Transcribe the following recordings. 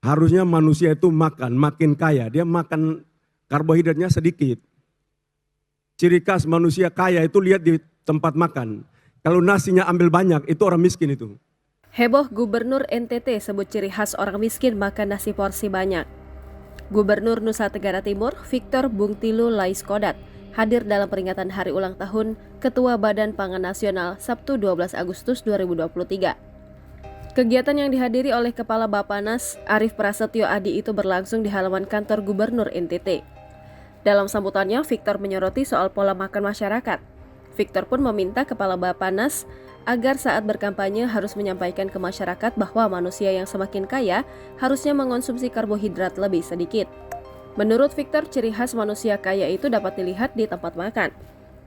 Harusnya manusia itu makan, makin kaya, dia makan karbohidratnya sedikit. Ciri khas manusia kaya itu lihat di tempat makan. Kalau nasinya ambil banyak, itu orang miskin itu. Heboh Gubernur NTT sebut ciri khas orang miskin makan nasi porsi banyak. Gubernur Nusa Tenggara Timur, Victor Bungtilu Laiskodat, hadir dalam peringatan hari ulang tahun Ketua Badan Pangan Nasional Sabtu 12 Agustus 2023. Kegiatan yang dihadiri oleh Kepala Bappenas Arief Prasetyo Adi itu berlangsung di halaman kantor Gubernur NTT. Dalam sambutannya, Victor menyoroti soal pola makan masyarakat. Victor pun meminta Kepala Bappenas agar saat berkampanye harus menyampaikan ke masyarakat bahwa manusia yang semakin kaya harusnya mengonsumsi karbohidrat lebih sedikit. Menurut Victor, ciri khas manusia kaya itu dapat dilihat di tempat makan.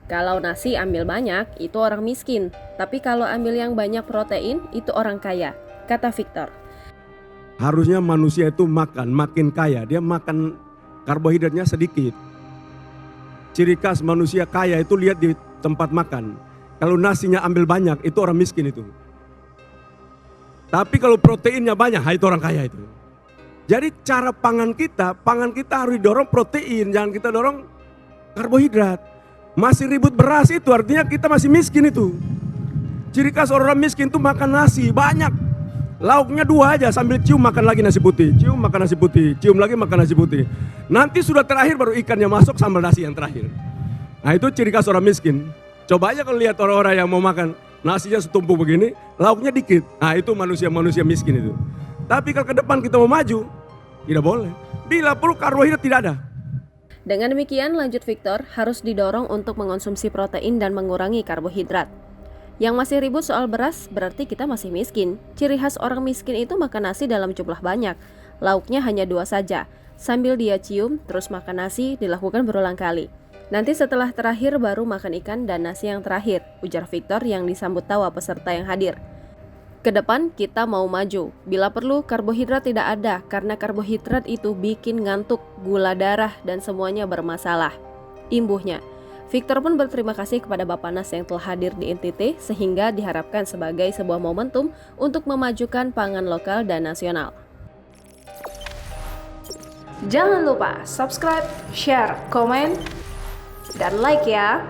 Kalau nasi ambil banyak, itu orang miskin. Tapi kalau ambil yang banyak protein, itu orang kaya, kata Victor. Harusnya manusia itu makan, makin kaya, dia makan karbohidratnya sedikit. Ciri khas manusia kaya itu lihat di tempat makan. Kalau nasinya ambil banyak, itu orang miskin itu. Tapi kalau proteinnya banyak, itu orang kaya itu. Jadi cara pangan kita harus didorong protein, jangan kita dorong karbohidrat. Masih ribut beras itu artinya kita masih miskin itu. Ciri khas orang miskin itu makan nasi banyak. Lauknya 2 aja sambil cium makan lagi nasi putih. Cium makan nasi putih, cium lagi makan nasi putih. Nanti sudah terakhir baru ikannya masuk sambal nasi yang terakhir. Nah itu ciri khas orang miskin. Coba aja kalau lihat orang-orang yang mau makan nasinya setumpuk begini, lauknya dikit. Nah itu manusia-manusia miskin itu. Tapi kalau ke depan kita mau maju, tidak boleh. Bila perlu karbohidrat tidak ada. Dengan demikian, lanjut Victor, harus didorong untuk mengonsumsi protein dan mengurangi karbohidrat. Yang masih ribut soal beras, berarti kita masih miskin. Ciri khas orang miskin itu makan nasi dalam jumlah banyak. Lauknya hanya 2 saja. Sambil dia cium, terus makan nasi, dilakukan berulang kali. Nanti setelah terakhir baru makan ikan dan nasi yang terakhir, ujar Victor yang disambut tawa peserta yang hadir. Kedepan kita mau maju, bila perlu karbohidrat tidak ada karena karbohidrat itu bikin ngantuk, gula darah dan semuanya bermasalah. Imbuhnya, Victor pun berterima kasih kepada Bappenas yang telah hadir di NTT sehingga diharapkan sebagai sebuah momentum untuk memajukan pangan lokal dan nasional. Jangan lupa subscribe, share, komen, dan like ya!